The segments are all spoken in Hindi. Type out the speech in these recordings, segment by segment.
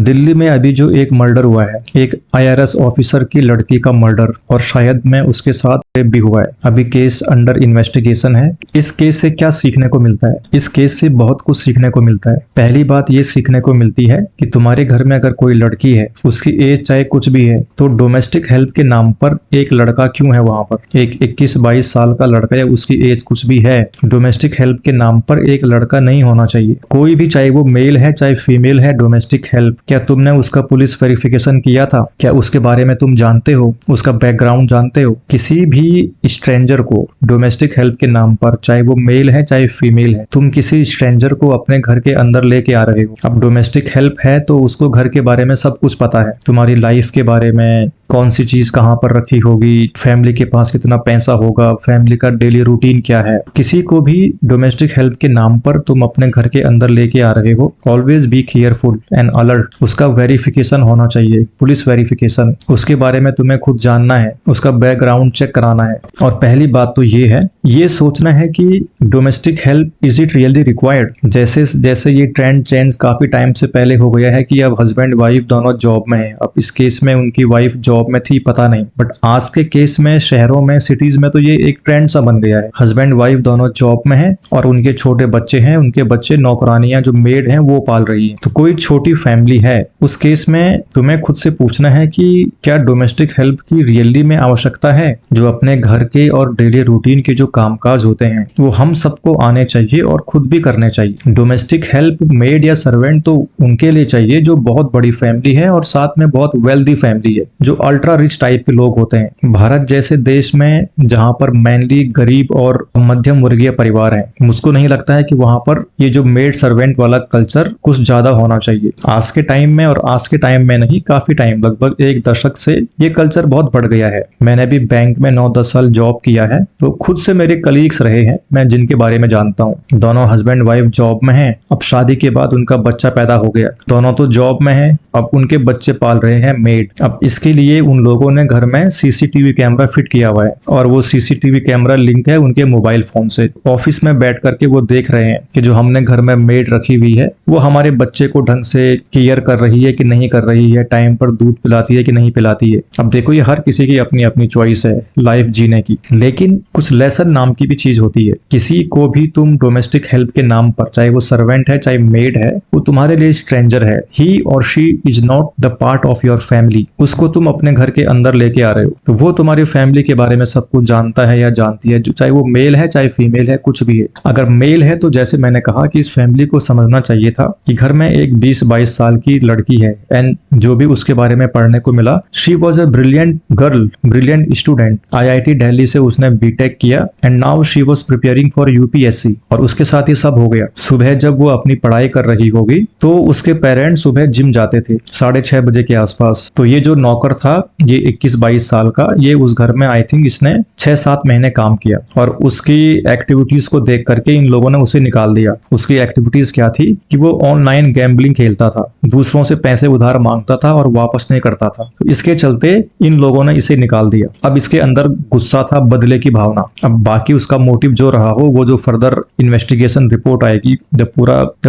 दिल्ली में अभी जो एक मर्डर हुआ है, एक आईआरएस ऑफिसर की लड़की का मर्डर, और शायद में उसके साथ रेप भी हुआ है। अभी केस अंडर इन्वेस्टिगेशन है। इस केस से क्या सीखने को मिलता है? इस केस से बहुत कुछ सीखने को मिलता है। पहली बात ये सीखने को मिलती है कि तुम्हारे घर में अगर कोई लड़की है, उसकी एज चाहे कुछ भी है, तो डोमेस्टिक हेल्प के नाम पर एक लड़का क्यों है वहां पर? एक 21-22 साल का लड़का या उसकी एज कुछ भी है, डोमेस्टिक हेल्प के नाम पर एक लड़का नहीं होना चाहिए। कोई भी, चाहे वो मेल है चाहे फीमेल है, डोमेस्टिक हेल्प, क्या तुमने उसका पुलिस वेरिफिकेशन किया था? क्या उसके बारे में तुम जानते हो? उसका बैकग्राउंड जानते हो? किसी भी स्ट्रेंजर को डोमेस्टिक हेल्प के नाम पर, चाहे वो मेल है चाहे फीमेल है, तुम किसी स्ट्रेंजर को अपने घर के अंदर लेके आ रहे हो। अब डोमेस्टिक हेल्प है तो उसको घर के बारे में सब कुछ पता है, तुम्हारी लाइफ के बारे में, कौन सी चीज कहाँ पर रखी होगी, फैमिली के पास कितना पैसा होगा, फैमिली का डेली रूटीन क्या है। किसी को भी डोमेस्टिक हेल्प के नाम पर तुम अपने घर के अंदर लेके आ रहे हो, always be careful and alert. उसका वेरिफिकेशन होना चाहिए, पुलिस वेरिफिकेशन। उसके बारे में तुम्हें खुद जानना है, उसका बैकग्राउंड चेक कराना है। और पहली बात तो ये है, ये सोचना है कि domestic help is it really required. जैसे जैसे ये ट्रेंड चेंज काफी टाइम से पहले हो गया है कि अब हस्बैंड वाइफ दोनों जॉब में है। अब इस केस में उनकी वाइफ जॉब में थी, पता नहीं, बट आज के केस में शहरों में, सिटीज में तो ये एक ट्रेंड सा बन गया है। हस्बैंड वाइफ दोनों जॉब में है और उनके छोटे बच्चे हैं, उनके बच्चे नौकरानियां जो मेड हैं वो पाल रही है। तो कोई छोटी फैमिली है, उस केस में तुम्हें खुद से पूछना है कि क्या डोमेस्टिक हेल्प की रियली में आवश्यकता है? जो अपने घर के और डेली रूटीन के जो कामकाज होते हैं वो हम सबको आने चाहिए और खुद भी करने चाहिए। डोमेस्टिक हेल्प मेड या सर्वेंट तो उनके लिए चाहिए जो बहुत बड़ी फैमिली है और साथ में बहुत वेल्दी फैमिली है, जो अल्ट्रा रिच टाइप के लोग होते हैं। भारत जैसे देश में जहां पर मेनली गरीब और मध्यम वर्गीय परिवार हैं, मुझको नहीं लगता है कि वहां पर ये जो मेड सर्वेंट वाला कल्चर कुछ ज्यादा होना चाहिए। आज के टाइम में, और आज के टाइम में नहीं, काफी टाइम, लगभग एक दशक से ये कल्चर बहुत बढ़ गया है। मैंने भी बैंक में 9-10 साल जॉब किया है, तो खुद से मेरे कलीग्स रहे हैं, मैं जिनके बारे में जानता हूँ। दोनों हस्बैंड वाइफ जॉब में हैं। अब शादी के बाद उनका बच्चा पैदा हो गया, दोनों तो जॉब में है, अब उनके बच्चे पाल रहे हैं मेड। अब इसके लिए उन लोगों ने घर में सीसीटीवी कैमरा फिट किया हुआ है और वो सीसीटीवी कैमरा लिंक है उनके मोबाइल फोन से। ऑफिस में बैठ करके वो देख रहे हैं कि जो हमने घर में मेड रखी हुई है वो हमारे बच्चे को ढंग से केयर कर रही है कि नहीं कर रही है, टाइम पर दूध पिलाती है कि नहीं पिलाती है। अब देखो, ये हर किसी की अपनी अपनी चॉइस है लाइफ जीने की, लेकिन कुछ लेसन नाम की भी चीज होती है। किसी को भी तुम डोमेस्टिक हेल्प के नाम पर, चाहे वो सर्वेंट है चाहे मेड है, वो तुम्हारे लिए स्ट्रेंजर है। ही और she is not the part of your family. उसको तुम अपने घर के अंदर लेके आ रहे हो तो वो तुम्हारी फैमिली के बारे में सब कुछ जानता है या जानती है, चाहे वो मेल है चाहे फीमेल है, कुछ भी है। अगर मेल है तो जैसे मैंने कहा कि इस फैमिली को समझना चाहिए था कि घर में एक 20-22 साल की लड़की है, एंड जो भी उसके बारे में पढ़ने को मिला, she was a brilliant girl, brilliant student. IIT Delhi से उसने बीटेक किया and now she was preparing for UPSC। और उसके साथ ही सब हो गया। सुबह जब वो अपनी पढ़ाई कर रही होगी तो उसके पेरेंट्स सुबह जिम जाते थे 6:30 बजे के आसपास। तो ये जो नौकर था, ये 21-22 साल का, ये उस घर में आई थिंक इसने 6-7 महीने काम किया और उसकी एक्टिविटीज को देख करके इन लोगों ने उसे निकाल दिया। उसकी एक्टिविटीज क्या थी कि वो ऑनलाइन गैम्बलिंग खेलता था, दूसरों से पैसे उधार मांगता था और वापस नहीं करता था। तो इसके चलते इन लोगों ने इसे निकाल दिया। अब इसके अंदर गुस्सा था, बदले की भावना। अब बाकी उसका मोटिव जो रहा हो, वो जो फर्दर इन्वेस्टिगेशन रिपोर्ट आएगी, जब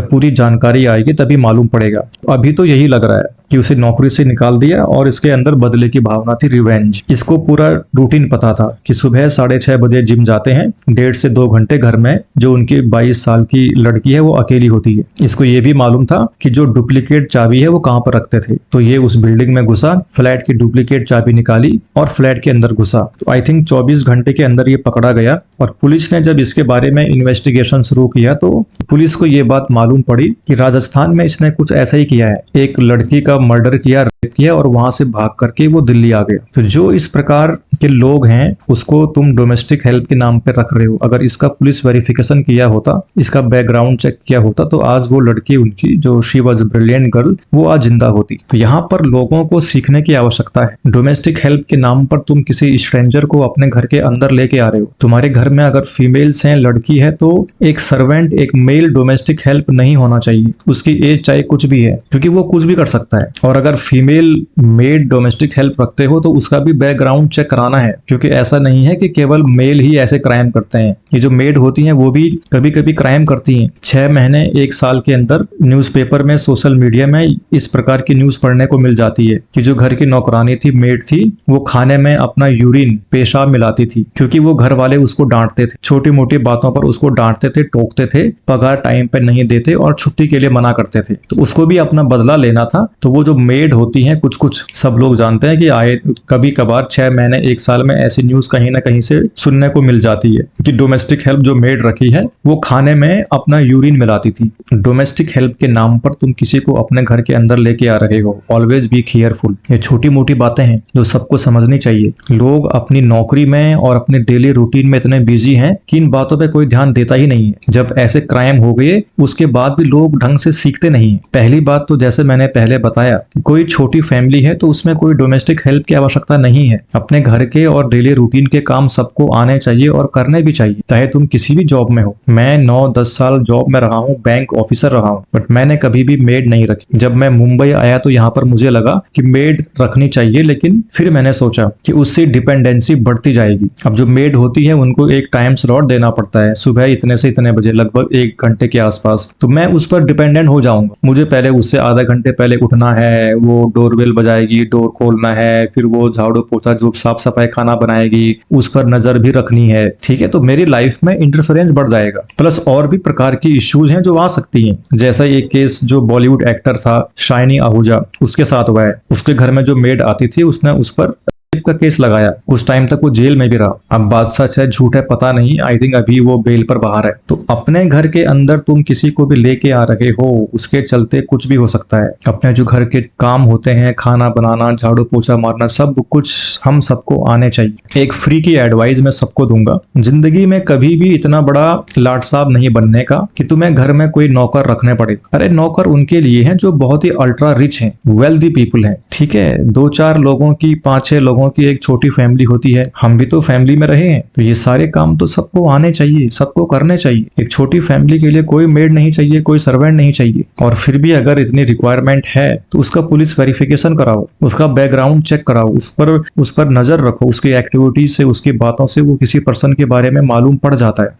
पूरी जानकारी आएगी तभी मालूम पड़ेगा। अभी तो यही लग रहा है कि उसे नौकरी से निकाल दिया और इसके अंदर बदले की भावना थी, रिवेंज। इसको पूरा रूटीन पता था कि सुबह 6:30 बजे जिम जाते हैं, 1.5 से 2 घंटे घर में जो उनकी 22 साल की लड़की है वो अकेली होती है। इसको ये भी मालूम था कि जो डुप्लीकेट चाबी है वो कहाँ पर रखते थे। तो ये उस बिल्डिंग में घुसा, फ्लैट की डुप्लीकेट चाबी निकाली और फ्लैट के अंदर घुसा। तो आई थिंक 24 घंटे के अंदर ये पकड़ा गया। और पुलिस ने जब इसके बारे में इन्वेस्टिगेशन शुरू किया तो पुलिस को ये बात मालूम पड़ी कि राजस्थान में इसने कुछ ऐसा ही किया है, एक लड़की का मर्डर किया, रेप किया और वहां से भाग करके वो दिल्ली आ गया। तो जो इस प्रकार के लोग हैं उसको तुम डोमेस्टिक हेल्प के नाम पे रख रहे हो। अगर इसका पुलिस वेरिफिकेशन किया होता, इसका बैकग्राउंड चेक किया होता, तो आज वो लड़की, उनकी जो शी वॉज ब्रिलियंट गर्ल, वो आज जिंदा होती। तो यहाँ पर लोगों को सीखने की आवश्यकता है। डोमेस्टिक हेल्प के नाम पर तुम किसी स्ट्रेंजर को अपने घर के अंदर लेके आ रहे हो। तुम्हारे घर में अगर फीमेल्स हैं, लड़की है, तो एक सर्वेंट, एक मेल डोमेस्टिक हेल्प नहीं होना चाहिए। उसकी एज चाहे कुछ भी है, क्योंकि वो कुछ भी कर सकता है। और अगर फीमेल मेड डोमेस्टिक हेल्प रखते हो तो उसका भी बैकग्राउंड चेक कराना समझाना है, क्योंकि ऐसा नहीं है कि केवल मेल ही ऐसे क्राइम करते हैं। ये जो मेड होती हैं वो भी कभी कभी क्राइम करती हैं। 6 महीने 1 साल के अंदर न्यूज़पेपर में, सोशल मीडिया में इस प्रकार की न्यूज पढ़ने को मिल जाती है कि जो घर की नौकरानी थी, मेड थी, वो खाने में अपना यूरिन, पेशाब मिलाती थी, क्योंकि वो घर वाले उसको डांटते थे, छोटी मोटी बातों पर उसको डांटते थे, टोकते थे, पगार टाइम पे नहीं देते और छुट्टी के लिए मना करते थे। तो उसको भी अपना बदला लेना था। तो वो जो मेड होती हैं, कुछ कुछ सब लोग जानते हैं कि आए कभी कभार 6 महीने 1 साल में ऐसी न्यूज कहीं ना कहीं से सुनने को मिल जाती है कि डोमेस्टिक हेल्प जो मेड रखी है वो खाने में अपना यूरिन मिलाती थी। डोमेस्टिक हेल्प के नाम पर तुम किसी को अपने घर के अंदर लेके आ रहे हो, ऑलवेज बी केयरफुल। ये छोटी मोटी बातें हैं जो सबको समझनी चाहिए। लोग अपनी नौकरी में और अपने डेली रूटीन में इतने बिजी हैं कि इन बातों पे कोई ध्यान देता ही नहीं है। जब ऐसे क्राइम हो गए उसके बाद भी लोग ढंग से सीखते नहीं है। पहली बात तो जैसे मैंने पहले बताया कि कोई छोटी फैमिली है तो उसमें कोई डोमेस्टिक हेल्प की आवश्यकता नहीं है। अपने घर के और डेली रूटीन के काम सबको आने चाहिए और करने भी चाहिए, चाहे तुम किसी भी जॉब में हो। मैं 9-10 साल जॉब में रहा हूँ, बैंक ऑफिसर रहा हूँ, बट मैंने कभी भी मेड नहीं रखी। जब मैं मुंबई आया तो यहाँ पर मुझे लगा कि मेड रखनी चाहिए, लेकिन फिर मैंने सोचा कि उससे डिपेंडेंसी बढ़ती जाएगी। अब जो मेड होती है उनको एक टाइम स्लॉट देना पड़ता है, सुबह इतने से इतने बजे, लगभग 1 घंटे के आसपास। तो मैं उस पर डिपेंडेंट हो जाऊंगा। मुझे पहले उससे आधा घंटे पहले उठना है, वो डोरबेल बजाएगी, डोर खोलना है, फिर वो झाड़ू पोछा जो साफ सफाई खाना बनाएगी उस पर नजर भी रखनी है। ठीक है, तो मेरी लाइफ में इंटरफेरेंस बढ़ जाएगा। प्लस और भी प्रकार की इश्यूज हैं जो आ सकती हैं, जैसा ये केस जो बॉलीवुड एक्टर था शाइनी आहूजा, उसके साथ हुआ है। उसके घर में जो मेड आती थी उसने उस पर का केस लगाया, कुछ टाइम तक वो जेल में भी रहा। अब बात सच है झूठ है पता नहीं, आई थिंक अभी वो बेल पर बाहर है। तो अपने घर के अंदर तुम किसी को भी लेके आ रहे हो, उसके चलते कुछ भी हो सकता है। अपने जो घर के काम होते हैं, खाना बनाना, झाड़ू पोछा मारना, सब कुछ हम सबको आने चाहिए। एक फ्री की एडवाइस मैं सबको दूंगा, जिंदगी में कभी भी इतना बड़ा लाट साहब नहीं बनने का कि तुम्हें घर में कोई नौकर रखने पड़े। अरे नौकर उनके लिए हैं जो बहुत ही अल्ट्रा रिच हैं, वेल्दी पीपल हैं। ठीक है, 2-4 लोगों की, 5-6 लोगों की एक छोटी फैमिली होती है। हम भी तो फैमिली में रहे हैं, तो ये सारे काम तो सबको आने चाहिए, सबको करने चाहिए। एक छोटी फैमिली के लिए कोई मेड नहीं चाहिए, कोई सर्वेंट नहीं चाहिए। और फिर भी अगर इतनी रिक्वायरमेंट है तो उसका पुलिस वेरिफिकेशन कराओ, उसका बैकग्राउंड चेक कराओ, उस पर नजर रखो। उसकी एक्टिविटीज से, उसकी बातों से वो किसी पर्सन के बारे में मालूम पड़ जाता है।